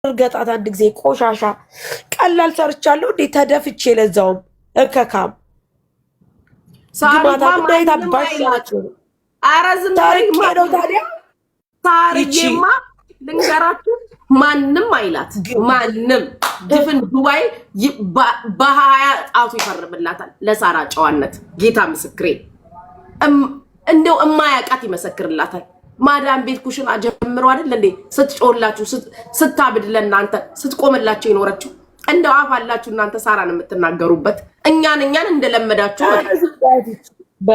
እርገጣት አንድ ጊዜ ቆሻሻ ቀላል ሰርቻለሁ እንዴ ተደፍቼ ለዛውም እከካም ግማታ እንዳይታ ባሽላችሁ አራዝም ነው ታዲያ ታሪዬማ ልንገራችሁ ማንንም አይላት ማንንም ድፍን ዱባይ በ20 ጣቱ ይፈርምላታል ለሳራ ጨዋነት ጌታ ምስክሬ እንደው እማያቃት ይመሰክርላታል ማዳም ቤት ኩሽና ጀምሮ አይደል እንዴ ስትጮላችሁ ስታብድ ለእናንተ ስትቆምላችሁ ይኖረችሁ እንደው አፋላችሁ እናንተ ሳራን የምትናገሩበት እኛን እንደለመዳችሁ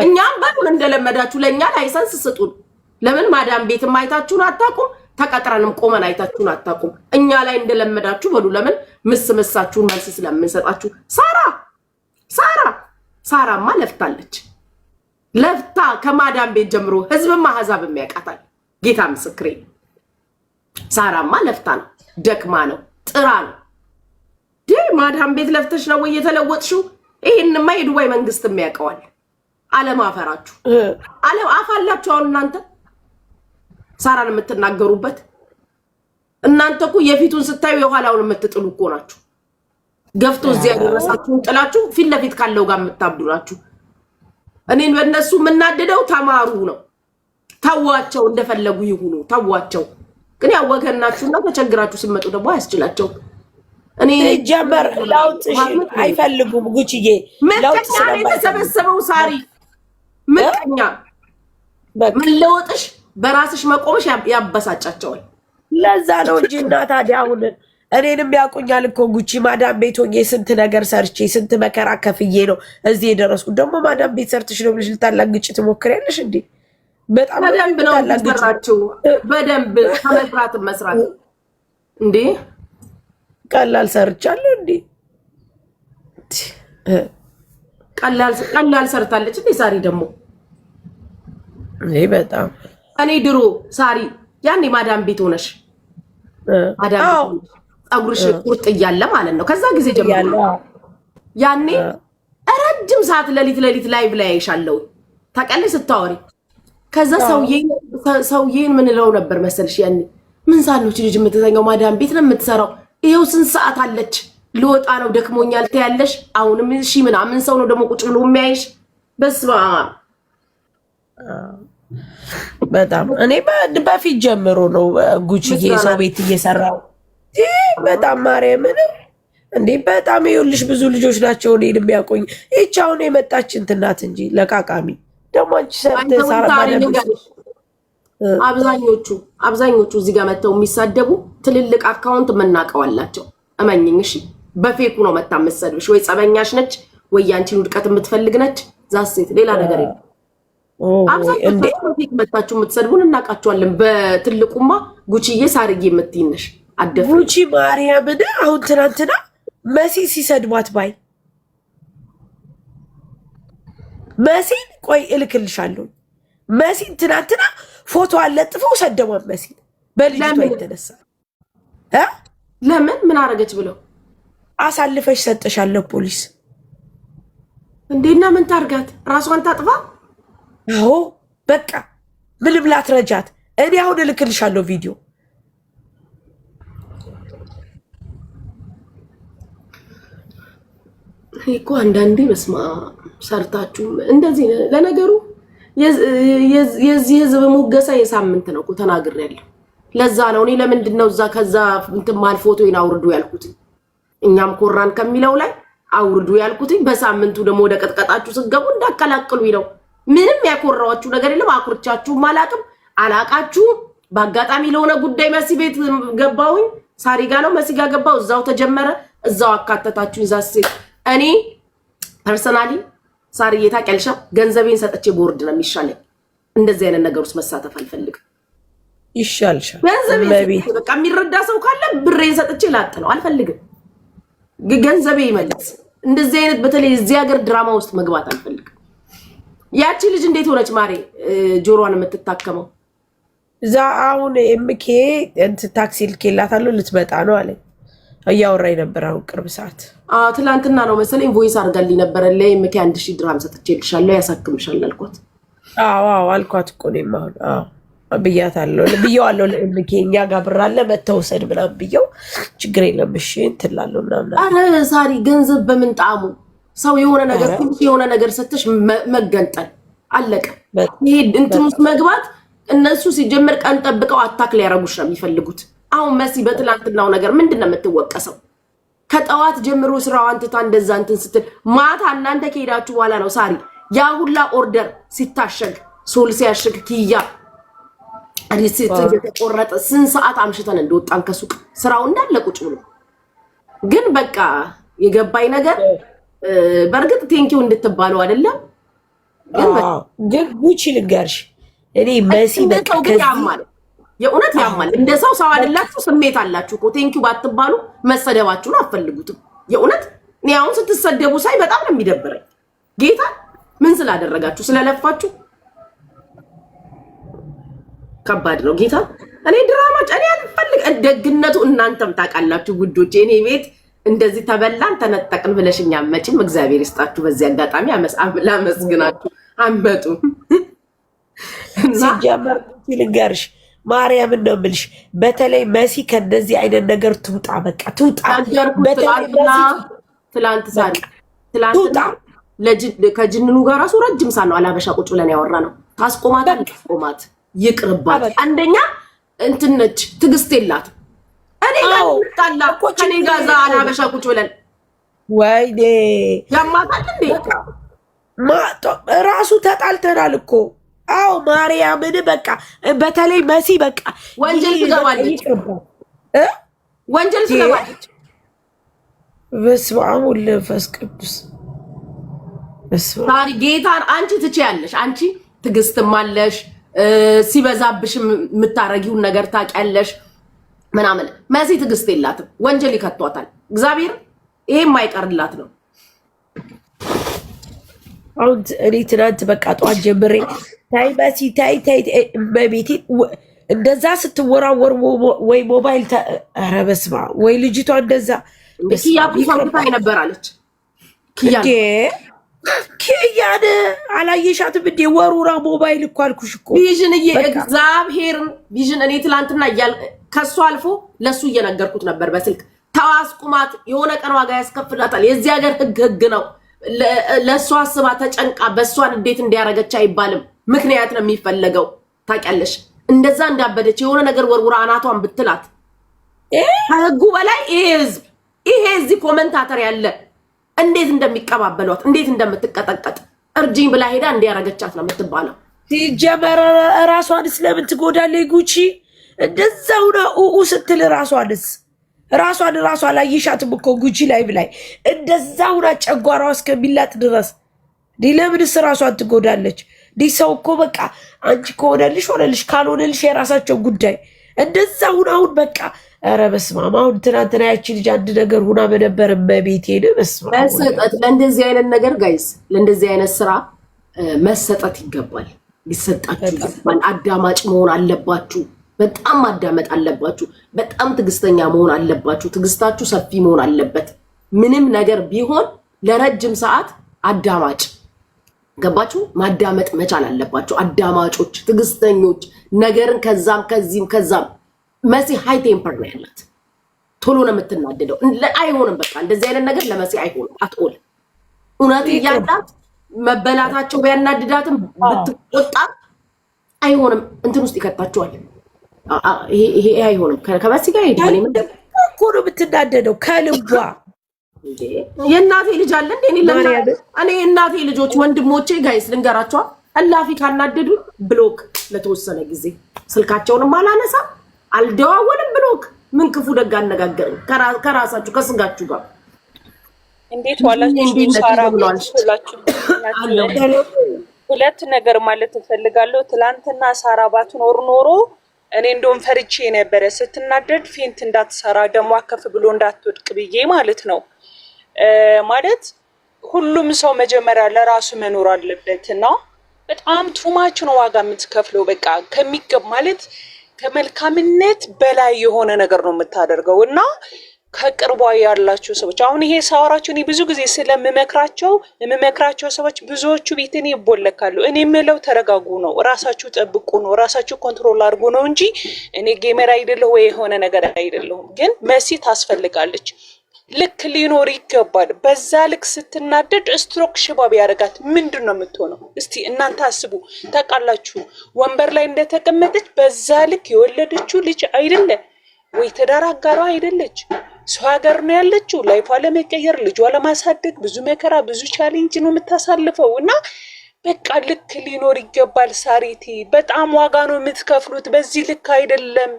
እኛም በምን እንደለመዳችሁ ለኛ ላይሰንስ ስጡን ለምን ማዳም ቤት ማይታችሁን አታቁም ተቀጥረንም ቆመን አይታችሁን አታቁም እኛ ላይ እንደለመዳችሁ በሉ ለምን ምስምሳችሁን መልስ ስለምንሰጣችሁ ሳራማ ለፍታለች ለፍታ ከማዳም ቤት ጀምሮ ህዝብማ አህዛብም ያቃታል ጌታ ምስክሬ ሳራማ ለፍታ ነው ደክማ ነው ጥራ ነው ማዳም ቤት ለፍተሽ ነው የተለወጥሽው ይሄንማ የዱባይ መንግስት የሚያውቀዋል ዓለም አፈራችሁ ዓለም አፋላችሁ አሁን እናንተ ሳራን የምትናገሩበት እናንተ እኮ የፊቱን ስታዩ የኋላውን የምትጥሉ እኮ ናችሁ ገፍቶ እዚያ ያደረሳችሁን ጥላችሁ ፊት ለፊት ካለው ጋር የምታብዱላችሁ እኔን በእነሱ የምናደደው ተማሩ ነው ታዋቸው እንደፈለጉ ይሁኑ ታዋቸው ግን ያወገናችሁና ተቸግራችሁ ሲመጡ ደግሞ አያስችላቸው እኔ ጀመር ላውጥ አይፈልጉም ጉቺዬ ላውጥ ስለተሰበሰበው ሳሪ ምቀኛ መለወጥሽ በራስሽ መቆምሽ ያበሳጫቸዋል ለዛ ነው እንጂ እና ታዲያ አሁን እኔንም ያቁኛል እኮ ጉቺ ማዳም ቤት ሆኜ ስንት ነገር ሰርቼ ስንት መከራ ከፍዬ ነው እዚህ የደረስኩት ደግሞ ማዳም ቤት ሰርተሽ ነው ብለሽ ልታላግጪ ትሞክሪያለሽ እንዴ በጣም በደንብ ነው የምትሰራችሁ በደንብ ከመስራት መስራት እንዴ ቀላል ሰርቻለሁ እንዴ ቀላል ሰርታለች እንዴ ሳሪ ደግሞ እኔ በጣም እኔ ድሮ ሳሪ ያኔ ማዳም ቤት ሆነሽ ማዳም አጉርሽ ቁርጥ እያለ ማለት ነው ከዛ ጊዜ ጀምሮ ያኔ ረጅም ሰዓት ለሊት ላይቭ ላይ አይሻለው ታቀለሽ ስታወሪ ከዛ ሰውዬን ምን ለው ነበር መሰልሽ ያኔ ምን ሳለች ልጅ የምትተኛው ማዳም ቤት ነው የምትሰራው ይሄው ስንት ሰዓት አለች ልወጣ ነው ደክሞኛል ታያለሽ አሁንም እሺ ምናምን ሰው ነው ደግሞ ቁጭ ብሎ የሚያይሽ በስማ በጣም እኔ በፊት ጀምሮ ነው ጉቺዬ ሰው ቤት እየሰራው በጣም ማርያምን እንዴ በጣም ይኸውልሽ ብዙ ልጆች ናቸው እኔን የሚያውቁኝ ይህች አሁን የመጣች እንትን ናት እንጂ ለቃቃሚ ደግሞ አንቺ አብዛኞቹ እዚህ ጋር መጥተው የሚሳደቡ ትልልቅ አካውንት የምናውቀዋላቸው እመኝኝ እሺ በፌኩ ነው መታ የምትሰድብሽ ወይ ጸበኛሽ ነች ወይ ያንቺን ውድቀት የምትፈልግ ነች ዛሴት ሌላ ነገር የለም አብዛኞቹ ፌክ መታችሁ የምትሰድቡን እናውቃቸዋለን በትልቁማ ጉቺዬ ሳርዬ የምትይነሽ አደፍ ጉቺ ማርያምን አሁን ትናንትና መሲ ሲሰድቧት ባይ መሲን ቆይ እልክልሻለሁ መሲን ትናንትና ፎቶ አለጥፈው ሰደቧት መሲን በልጅቷ የተነሳ ለምን ምን አረገች ብለው አሳልፈሽ ሰጥሻለሁ ፖሊስ እንዴና ምን ታርጋት ራሷን ታጥፋ አዎ በቃ ምንም ላትረጃት እኔ አሁን እልክልሻለሁ ቪዲዮ እኮ አንዳንዴ በስማ ሰርታችሁ እንደዚህ ለነገሩ የዚህ ህዝብ ሙገሳ የሳምንት ነው እኮ ተናግሬያለሁ ለዛ ነው እኔ ለምንድን ነው እዛ ከዛ እንትን ማል ፎቶዬን አውርዱ ያልኩት እኛም ኮራን ከሚለው ላይ አውርዱ ያልኩት በሳምንቱ ደግሞ ወደ ቀጥቀጣችሁ ስገቡ እንዳቀላቅሉኝ ነው ምንም ያኮራዋችሁ ነገር የለም አኩርቻችሁ ማላቅም አላቃችሁ በአጋጣሚ ለሆነ ጉዳይ መሲ ቤት ገባሁኝ ሳሪ ጋር ነው መሲ ጋር ገባው እዛው ተጀመረ እዛው አካተታችሁ ዛስ እኔ ፐርሰናሊ ሳሪ የታቀልሻ ገንዘቤን ሰጥቼ ቦርድ ነው የሚሻለኝ እንደዚህ አይነት ነገር ውስጥ መሳተፍ አልፈልግም ይሻልሻል ገንዘቤ በቃ የሚረዳ ሰው ካለ ብሬን ሰጥቼ ላጥ ነው አልፈልግም ገንዘቤ ይመልስ እንደዚህ አይነት በተለይ እዚህ ሀገር ድራማ ውስጥ መግባት አልፈልግም ያቺ ልጅ እንዴት ሆነች ማሬ ጆሮዋን የምትታከመው እዛ አሁን ኤምኬ እንት ታክሲ ልኬላታለሁ ልትመጣ ነው አለኝ እያወራኝ ነበር አሁን ቅርብ ሰዓት ትላንትና ነው መሰለኝ ቮይስ አድርጋልኝ ነበር ለኤምኬ 1000 ድርሃም ሰጥቼልሻለሁ ያሳክምሻል አልኳት አዎ አልኳት እኮ እኔም አሁን ብያታለሁ ብየዋለሁ። ለእምኬ እኛ ጋር ብር አለ መተውሰድ ምናምን ብየው ችግር የለም እሺ እንትላለሁ ምናምን። አረ ሳሪ ገንዘብ በምን ጣሙ? ሰው የሆነ ነገር የሆነ ነገር ሰተሽ መገንጠል አለቀ። ይሄ እንትን ውስጥ መግባት እነሱ ሲጀምር ቀን ጠብቀው አታክ ሊያረጉሽ ነው የሚፈልጉት። አሁን መሲ በትላንትናው ነገር ምንድነው የምትወቀሰው? ከጠዋት ጀምሮ ስራዋን ትታ እንደዛ እንትን ስትል ማታ እናንተ ከሄዳችሁ በኋላ ነው ሳሪ ያ ሁላ ኦርደር ሲታሸግ ሶል ሲያሽግ ኪያ ሪሲት የተቆረጠ ስንት ሰዓት አምሽተን እንደወጣን ከሱቅ ስራው እንዳለ ቁጭ ብሎ ግን በቃ የገባይ ነገር በርግጥ ቴንኪው እንድትባለው አይደለም ግን ጉቺ ልንገርሽ እኔ መሲ በቃ ያማል የእውነት ያማል። እንደ ሰው አይደላችሁ ስሜት አላችሁ እኮ ቴንኪው ባትባሉ መሰደባችሁን አትፈልጉትም። የእውነት እኔ አሁን ስትሰደቡ ሳይ በጣም ነው የሚደብረኝ። ጌታ ምን ስላደረጋችሁ ስለለፋችሁ ከባድ ነው ጌታ። እኔ ድራማ እኔ አልፈልግ ደግነቱ እናንተም ታውቃላችሁ ውዶቼ። እኔ ቤት እንደዚህ ተበላን ተነጠቅን ብለሽኛ መጪም እግዚአብሔር ይስጣችሁ። በዚህ አጋጣሚ ላመስግናችሁ አመጡ ሲጀመር ልንገርሽ ማርያምን ነው የምልሽ። በተለይ መሲ ከእንደዚህ አይነት ነገር ትውጣ፣ በቃ ትውጣ። ትላንት ከጅንኑ ጋር ራሱ ረጅም ሳ ነው አላበሻ ቁጭ ብለን ያወራ ነው። ታስቆማት ይቅርባት። አንደኛ እንትን ነች ትግስት የላት። እኔ ጋዛ አላበሻ ቁጭ ብለን ወይኔ ያማታል እንዴ ራሱ ተጣልተናል እኮ። አዎ ማርያምን በቃ በተለይ መሲ በቃ ወንጀል ትገባለች ወንጀል ትገባለች። በስመ አብ ወወልድ ወመንፈስ ቅዱስ ታሪ ጌታን አንቺ ትችያለሽ። አንቺ ትግስትም አለሽ ሲበዛብሽ የምታረጊውን ነገር ታውቂያለሽ ምናምን። መሲ ትግስት የላትም ወንጀል ይከቷታል። እግዚአብሔር ይሄ የማይቀርላት ነው። አሁን እኔ ትናንት በቃ ጠዋት ጀምሬ ታይ መሲ ታይ በቤቴ እንደዛ ስትወራወር ወይ ሞባይል ኧረ በስመ አብ ወይ ልጅቷ እንደዛ ኪያ ቁሳቁሳ ነበራለች። ኪያን አላየሻትም እንዴ? ወሩራ ሞባይል እኮ አልኩሽ እኮ ቪዥን እግዚአብሔርን ቪዥን እኔ ትላንትና ከሱ አልፎ ለሱ እየነገርኩት ነበር በስልክ ተዋስቁማት የሆነ ቀን ዋጋ ያስከፍላታል። የዚህ ሀገር ህግ ነው። ለሷ አስባ ተጨንቃ በሷን እንዴት እንዲያረገች አይባልም። ምክንያት ነው የሚፈለገው። ታውቂያለሽ እንደዛ እንዳበደች የሆነ ነገር ወርውራ አናቷን ብትላት ከህጉ በላይ ይሄ እዚህ ኮመንታተር ያለ እንዴት እንደሚቀባበሏት እንዴት እንደምትቀጠቀጥ እርጅኝ ብላ ሄዳ እንዲያረገቻት ነው የምትባለው። ሲጀመር ራሷን ስለምን ትጎዳለች? ጉቺ እንደዛው ነው ስትል ራሷን አላየሻትም እኮ ጉቺ ላይ ብላይ እንደዛው ነው ጨጓራዋ እስከሚላጥ ድረስ ለምንስ ራሷን ትጎዳለች? ሰው እኮ በቃ አንቺ ከሆነልሽ ሆነልሽ፣ ካልሆነልሽ የራሳቸው ጉዳይ። እንደዛው ነው አሁን በቃ ኧረ በስመ አብ። አሁን ትናንትና ያቺ ልጅ አንድ ነገር ሁና በነበር በቤቴን በስመ አብ መሰጠት ለእንደዚህ አይነት ነገር ጋይስ ለእንደዚህ አይነት ስራ መሰጠት ይገባል። ሊሰጣችሁ ይገባል። አዳማጭ መሆን አለባችሁ። በጣም ማዳመጥ አለባችሁ። በጣም ትግስተኛ መሆን አለባችሁ። ትግስታችሁ ሰፊ መሆን አለበት። ምንም ነገር ቢሆን ለረጅም ሰዓት አዳማጭ ገባችሁ? ማዳመጥ መቻል አለባችሁ። አዳማጮች፣ ትግስተኞች፣ ነገርን ከዛም ከዛም መሲ ሃይ ቴምፐር ነው ያላት። ቶሎ ነው የምትናደደው። አይሆንም በቃ እንደዚህ አይነት ነገር ለመሲ አይሆንም። አትቆል እውነት እያላት መበላታቸው ቢያናድዳትም ብትቆጣ አይሆንም። እንትን ውስጥ ይከታችኋል። ይሄ አይሆንም። ከመሲ ጋር ይሄዳል። ምንድን እኮ ነው የምትናደደው ከልቧ። የእናቴ ልጅ አለ እንዴ? እኔ የእናቴ ልጆች ወንድሞቼ ጋይስ ልንገራቸዋ እላፊ ካናደዱ ብሎክ ለተወሰነ ጊዜ ስልካቸውንም አላነሳ አልደዋወልም። ብሎክ ምን ክፉ ደግ አነጋገርን ከራሳችሁ ከስጋችሁ ጋር እንዴት ዋላችሁ? ሳራ ብሏችሁ ሁለት ነገር ማለት እፈልጋለሁ። ትላንትና ሳራ ባትኖር ኖሮ እኔ እንደውም ፈርቼ ነበረ ስትናደድ ፌንት እንዳትሰራ ደሞ አከፍ ብሎ እንዳትወድቅ ብዬ ማለት ነው። ማለት ሁሉም ሰው መጀመሪያ ለራሱ መኖር አለበት እና በጣም ቱማች ነው ዋጋ የምትከፍለው። በቃ ከሚገባ ማለት ከመልካምነት በላይ የሆነ ነገር ነው የምታደርገው እና ከቅርቧ ያላችሁ ሰዎች አሁን ይሄ ሳወራችሁ እኔ ብዙ ጊዜ ስለምመክራቸው ሰዎች ብዙዎቹ ቤት እኔ ይቦለካሉ። እኔ የምለው ተረጋጉ ነው፣ ራሳችሁ ጠብቁ ነው፣ ራሳችሁ ኮንትሮል አድርጉ ነው እንጂ እኔ ጌመር አይደለሁ ወይ የሆነ ነገር አይደለሁም። ግን መሲ ታስፈልጋለች። ልክ ሊኖር ይገባል። በዛ ልክ ስትናደድ ስትሮክ ሽባብ ያደርጋት ምንድን ነው የምትሆነው? እስቲ እናንተ አስቡ። ታውቃላችሁ ወንበር ላይ እንደተቀመጠች በዛ ልክ የወለደችው ልጅ አይደለ ወይ ትዳር አጋሯ አይደለች፣ ሰው ሀገር ነው ያለችው። ላይፏ ለመቀየር ልጇ ለማሳደግ ብዙ መከራ ብዙ ቻሌንጅ ነው የምታሳልፈው እና በቃ ልክ ሊኖር ይገባል። ሳሪቲ በጣም ዋጋ ነው የምትከፍሉት። በዚህ ልክ አይደለም።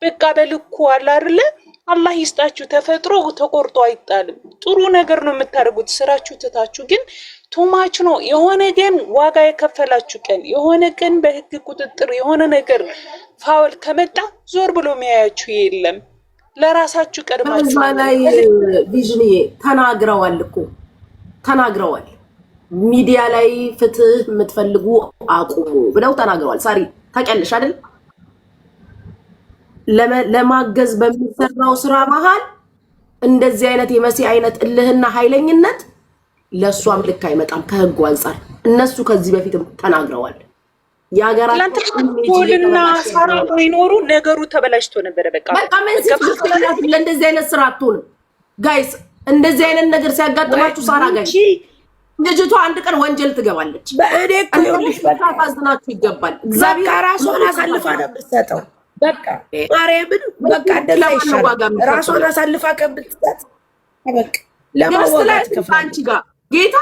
በቃ በልኩ አለ አይደለ? አላህ ይስጣችሁ። ተፈጥሮ ተቆርጦ አይጣልም። ጥሩ ነገር ነው የምታደርጉት ስራችሁ ትታችሁ፣ ግን ቱማች ነው። የሆነ ቀን ዋጋ የከፈላችሁ ቀን የሆነ ቀን በህግ ቁጥጥር የሆነ ነገር ፋውል ከመጣ ዞር ብሎ የሚያያችሁ የለም። ለራሳችሁ ቀድማችሁ ላይ ቪዥን ተናግረዋል እኮ ተናግረዋል። ሚዲያ ላይ ፍትህ የምትፈልጉ አቁሙ ብለው ተናግረዋል። ሳሪ ታውቂያለሽ አይደል? ለማገዝ በሚሰራው ስራ መሃል እንደዚህ አይነት የመሲ አይነት እልህና ኃይለኝነት ለሷም ልክ አይመጣም ከህጉ አንፃር። እነሱ ከዚህ በፊትም ተናግረዋል። ያገራችሁና ሳራ ይኖሩ ነገሩ ተበላሽቶ ነበር። በቃ ለእንደዚህ አይነት ስራ አትሆንም ጋይስ። እንደዚህ አይነት ነገር ሲያጋጥማችሁ ሳራ ጋይስ ልጅቷ አንድ ቀን ወንጀል ትገባለች። በእኔ እኮ ይኸውልሽ በቃ ታዝናችሁ ይገባል። እግዚአብሔር ራሷን አሳልፋ ነው የምትሰጠው። በቃ ማርያምን በቃ እንደዛ ይሻላል። ራሷን አሳልፋ ከምትሰጥ በቃ ለማዋጋት አንቺ ጋር ጌታ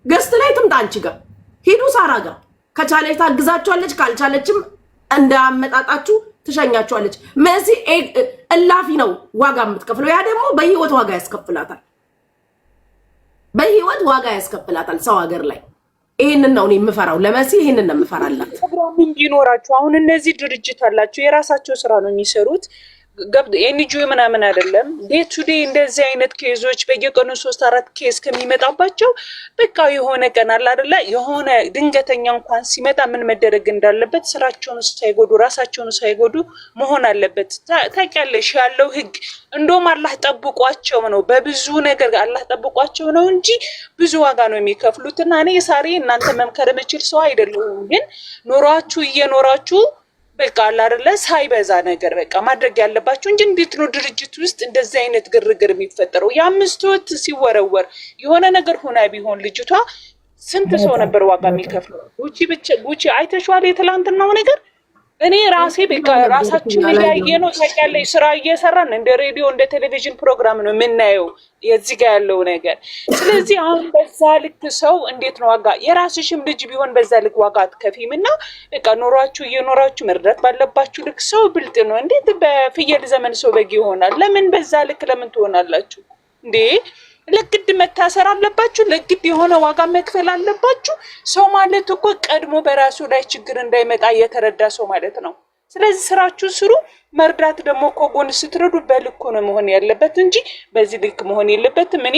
ገስት ላይ ትምጣ። አንቺ ጋር ሂዱ ሳራ ጋር ከቻለች ታግዛችኋለች፣ ካልቻለችም እንዳመጣጣችሁ ትሸኛችኋለች። መሲ እላፊ ነው ዋጋ የምትከፍለው። ያ ደግሞ በህይወት ዋጋ ያስከፍላታል። በህይወት ዋጋ ያስከፍላታል ሰው ሀገር ላይ። ይሄንን ነው እኔ የምፈራው ለመሲ፣ ይሄንን ነው የምፈራላት። ፕሮግራም ቢኖራችሁ አሁን እነዚህ ድርጅት አላችሁ፣ የራሳቸው ስራ ነው የሚሰሩት። ኤንጂኦ ምናምን አይደለም። ዴይ ቱ ዴይ እንደዚህ አይነት ኬዞች በየቀኑ 3-4 ኬዝ ከሚመጣባቸው በቃ የሆነ ቀን አለ አይደለ? የሆነ ድንገተኛ እንኳን ሲመጣ ምን መደረግ እንዳለበት ስራቸውን ሳይጎዱ ራሳቸውን ሳይጎዱ መሆን አለበት። ታውቂያለሽ ያለው ህግ እንደውም አላህ ጠብቋቸው ነው፣ በብዙ ነገር አላህ ጠብቋቸው ነው እንጂ ብዙ ዋጋ ነው የሚከፍሉትና እኔ ሳሪ እናንተ መምከር የምችል ሰው አይደለሁም። ግን ኖራችሁ እየኖራችሁ በቃ አለ አይደለ ሳይበዛ ነገር በቃ ማድረግ ያለባችሁ እንጂ እንዴት ነው ድርጅት ውስጥ እንደዚህ አይነት ግርግር የሚፈጠረው? የአምስት ወት ሲወረወር የሆነ ነገር ሆና ቢሆን ልጅቷ ስንት ሰው ነበር ዋጋ የሚከፍለው? ጉቺ አይተሽዋል የትላንትናው ነገር። እኔ ራሴ በቃ ራሳችን እያየ ነው ታውቂያለሽ፣ ስራ እየሰራን እንደ ሬዲዮ እንደ ቴሌቪዥን ፕሮግራም ነው የምናየው የዚህ ጋር ያለው ነገር። ስለዚህ አሁን በዛ ልክ ሰው እንዴት ነው ዋጋ የራስሽም ልጅ ቢሆን በዛ ልክ ዋጋ አትከፊም እና በቃ ኖራችሁ እየኖራችሁ መርዳት ባለባችሁ ልክ ሰው ብልጥ ነው። እንዴት በፍየል ዘመን ሰው በግ ይሆናል? ለምን በዛ ልክ ለምን ትሆናላችሁ እንዴ? ለግድ መታሰር አለባችሁ? ለግድ የሆነ ዋጋ መክፈል አለባችሁ? ሰው ማለት እኮ ቀድሞ በራሱ ላይ ችግር እንዳይመጣ እየተረዳ ሰው ማለት ነው። ስለዚህ ስራችሁ ስሩ። መርዳት ደግሞ እኮ ጎን ስትረዱ በልኩ ነው መሆን ያለበት እንጂ በዚህ ልክ መሆን የለበትም። እኔ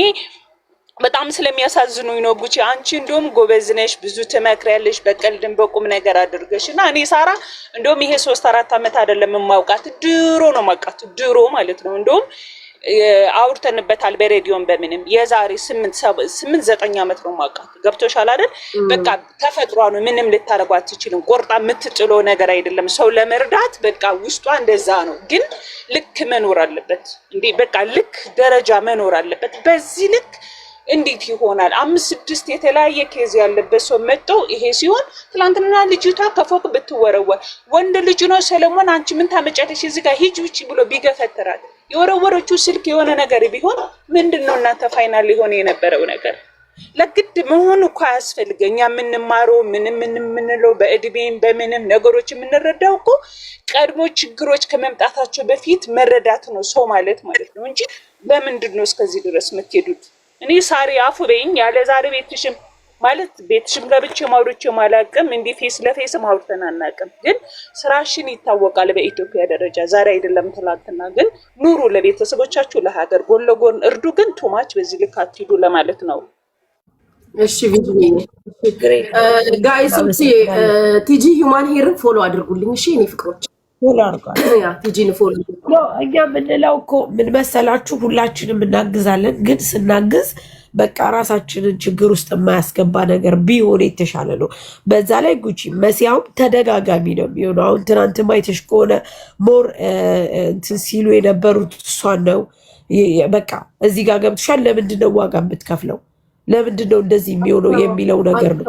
በጣም ስለሚያሳዝኑኝ ነው ጉቺ። አንቺ እንደውም ጎበዝ ነሽ፣ ብዙ ትመክሪያለሽ በቀልድም በቁም ነገር አድርገሽ እና እኔ ሳራ እንደውም ይሄ 3-4 ዓመት አይደለም የማውቃት፣ ድሮ ነው የማውቃት፣ ድሮ ማለት ነው። እንደውም አውርተንበታል በሬዲዮን በምንም የዛሬ 8-9 ዓመት ነው የማውቃት። ገብቶሻል አይደል? በቃ ተፈጥሯ ነው፣ ምንም ልታረጓት አትችልም። ቆርጣ የምትጥሎ ነገር አይደለም። ሰው ለመርዳት በቃ ውስጧ እንደዛ ነው። ግን ልክ መኖር አለበት እንዴ! በቃ ልክ ደረጃ መኖር አለበት። በዚህ ልክ እንዴት ይሆናል? 5-6 የተለያየ ኬዝ ያለበት ሰው መጥቶ ይሄ ሲሆን ትላንትና ልጅቷ ከፎቅ ብትወረወር ወንድ ልጅ ነው ሰለሞን አንቺ ምን ታመጫለሽ እዚህ ጋር ሂጂ ውጪ ብሎ ቢገፈትራት የወረወረችው ስልክ የሆነ ነገር ቢሆን ምንድነው እናንተ ፋይናል ሊሆን የነበረው ነገር? ለግድ መሆን እኮ አያስፈልግም። እኛ የምንማረው ምንም የምንለው በእድሜም በምንም ነገሮች የምንረዳው እኮ ቀድሞ ችግሮች ከመምጣታቸው በፊት መረዳት ነው ሰው ማለት ነው እንጂ ለምንድን ነው እስከዚህ ድረስ የምትሄዱት? እኔ ሳሪ አፉ በይኝ ያለ ዛሬ ቤትሽም ማለት ቤትሽም ገብቼ ማውርቼ ማላቅም እንዲህ ፌስ ለፌስ ማውርተን አናቅም። ግን ስራሽን ይታወቃል በኢትዮጵያ ደረጃ ዛሬ አይደለም ትላንትና። ግን ኑሩ ለቤተሰቦቻችሁ ለሀገር ጎን ለጎን እርዱ። ግን ቱማች በዚህ ልክ አትሂዱ ለማለት ነው። እሺ ቪዲዮ ጋይስ ቲጂ ሂውማን ሄርን ፎሎ አድርጉልኝ እሺ እኔ ፍቅሮች ፎሎ አድርጓል። ቲጂን ፎሎ እኛ የምንለው እኮ ምን መሰላችሁ፣ ሁላችንም እናግዛለን፣ ግን ስናግዝ በቃ ራሳችንን ችግር ውስጥ የማያስገባ ነገር ቢሆን የተሻለ ነው። በዛ ላይ ጉቺ መሲያውም ተደጋጋሚ ነው የሚሆነው። አሁን ትናንት ማይተሽ ከሆነ ሞር እንትን ሲሉ የነበሩት እሷን ነው። በቃ እዚህ ጋር ገብቶሻል። ለምንድን ነው ዋጋ የምትከፍለው? ለምንድን ነው እንደዚህ የሚሆነው የሚለው ነገር ነው።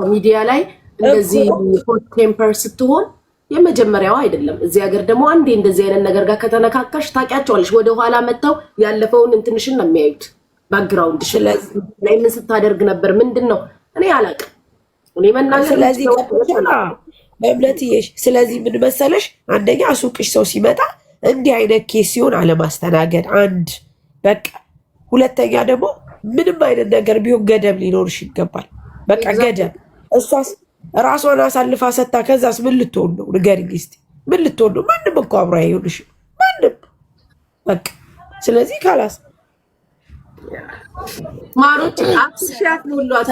ሚዲያ ላይ እንደዚህ ሆት ቴምፐር ስትሆን የመጀመሪያው አይደለም። እዚህ ሀገር ደግሞ አንዴ እንደዚህ አይነት ነገር ጋር ከተነካካሽ ታውቂያቸዋለሽ። ወደኋላ መጥተው ያለፈውን እንትንሽን ነው የሚያዩት። ባክግራውንድ ላይ ምን ስታደርግ ነበር ምንድን ነው እኔ አላውቅም። እኔ መናገር ስለዚህ በእምነትዬሽ ስለዚህ ምን መሰለሽ፣ አንደኛ ሱቅሽ ሰው ሲመጣ እንዲህ አይነት ኬስ ሲሆን አለማስተናገድ አንድ በቃ። ሁለተኛ ደግሞ ምንም አይነት ነገር ቢሆን ገደብ ሊኖርሽ ይገባል። በቃ ገደብ። እሷስ ራሷን አሳልፋ ሰታ ከዛስ ምን ልትሆን ነው? ንገሪኝ እስኪ ምን ልትሆን ነው? ማንም እኮ አብሮ አይሆንሽ ማንም። በቃ ስለዚህ ካላስ ማሮች 10,000 ያስሞሏት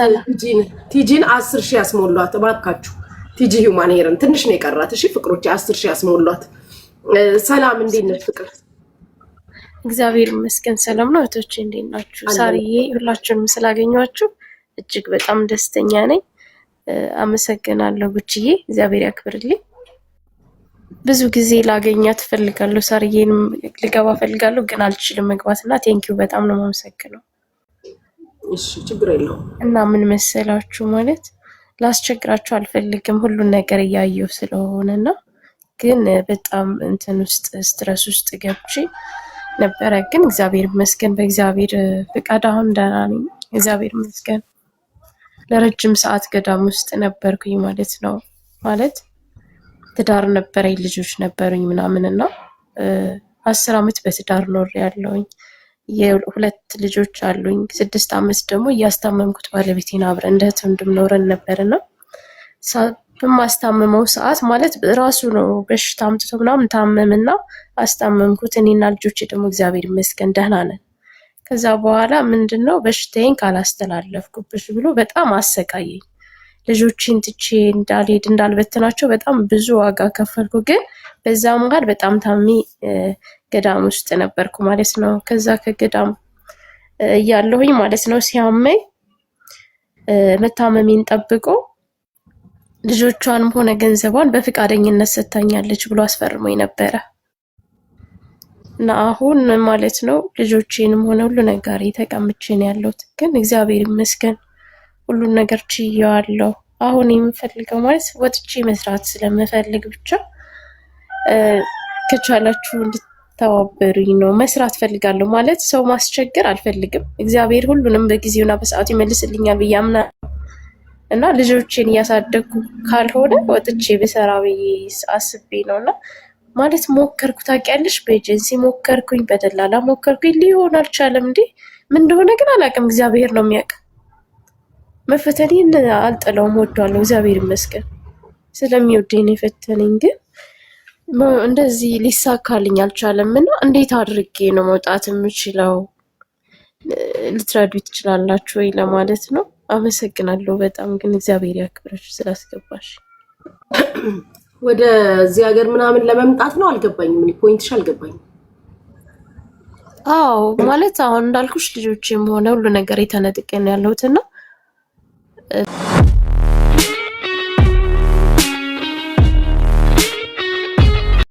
ቲጂን 10,000 ያስሞሏት እባካችሁ። ቲጂ ሂውማን ሄርን ትንሽ ነው የቀራት። እሺ ፍቅሮች 10,000 ያስሞሏት። ሰላም እንዴት ነሽ ፍቅር? እግዚአብሔር ይመስገን ሰላም ነው። እህቶቼ እንዴት ናችሁ? ሳርዬ ሁላችሁንም ስላገኘኋችሁ እጅግ በጣም ደስተኛ ነኝ። አመሰግናለሁ ጉቺዬ፣ እግዚአብሔር ያክብርልኝ። ብዙ ጊዜ ላገኛት እፈልጋለሁ፣ ሳርዬንም ልገባ እፈልጋለሁ ግን አልችልም መግባትና ቴንኪው በጣም ነው የማመሰግነው። እሺ ችግር የለውም። እና ምን መሰላችሁ ማለት ላስቸግራችሁ አልፈልግም ሁሉን ነገር እያየሁ ስለሆነና ግን በጣም እንትን ውስጥ ስትረስ ውስጥ ገብቼ ነበረ። ግን እግዚአብሔር ይመስገን በእግዚአብሔር ፍቃድ አሁን ደህና ነኝ፣ እግዚአብሔር ይመስገን። ለረጅም ሰዓት ገዳም ውስጥ ነበርኩኝ ማለት ነው። ማለት ትዳር ነበረኝ፣ ልጆች ነበሩኝ ምናምንና 10 ዓመት በትዳር ኖር ያለውኝ የሁለት ልጆች አሉኝ። 6 ዓመት ደግሞ እያስታመምኩት ባለቤቴን አብረን እንደ እህት ወንድም ኖረን ነበርና በማስታመመው ሰዓት ማለት ራሱ ነው በሽታ አምጥቶ ምናምን ታመምና አስታመምኩት። እኔና ልጆቼ ደግሞ እግዚአብሔር ይመስገን ደህና ነን። ከዛ በኋላ ምንድነው በሽታዬን ካላስተላለፍኩብሽ ብሎ በጣም አሰቃየኝ። ልጆቼን ትቼ እንዳልሄድ እንዳልበትናቸው በጣም ብዙ ዋጋ ከፈልኩ። ግን በዛ መሃል በጣም ታሚ ገዳም ውስጥ ነበርኩ ማለት ነው። ከዛ ከገዳም እያለሁኝ ማለት ነው ሲያመኝ መታመሜን ጠብቆ ልጆቿንም ሆነ ገንዘቧን በፍቃደኝነት ሰጥታኛለች ብሎ አስፈርሞኝ ነበረ እና አሁን ማለት ነው ልጆቼንም ሆነ ሁሉ ነገር ተቀምጬ ነው ያለሁት። ግን እግዚአብሔር ይመስገን ሁሉን ነገር ችዬዋለሁ። አሁን የምፈልገው ማለት ወጥቼ መስራት ስለምፈልግ ብቻ ከቻላችሁ እንድትተባበሩኝ ነው። መስራት ፈልጋለሁ ማለት ሰው ማስቸገር አልፈልግም። እግዚአብሔር ሁሉንም በጊዜውና በሰዓቱ ይመልስልኛል ብዬ አምናለሁ እና ልጆቼን እያሳደግኩ ካልሆነ ወጥቼ በሰራ ብዬ አስቤ ነውና ማለት ሞከርኩ። ታውቂያለሽ በኤጀንሲ ሞከርኩኝ፣ በደላላ ሞከርኩኝ፣ ሊሆን አልቻለም። እንዴ ምን እንደሆነ ግን አላውቅም፣ እግዚአብሔር ነው የሚያውቅ። መፈተኔን አልጠላውም፣ ወዷለሁ፣ እግዚአብሔር ይመስገን ስለሚወደኝ ነው የፈተነኝ። ግን እንደዚህ ሊሳካልኝ አልቻለም እና እንዴት አድርጌ ነው መውጣት የምችለው? ልትረዱ ትችላላችሁ ወይ ለማለት ነው። አመሰግናለሁ በጣም ግን እግዚአብሔር ያክብረሽ ስላስገባሽ። ወደዚህ ሀገር ምናምን ለመምጣት ነው አልገባኝም። ምን ፖይንትሽ አልገባኝም። አዎ ማለት አሁን እንዳልኩሽ ልጆቼም ሆነ ሁሉ ነገር የተነጥቀን ያለሁትና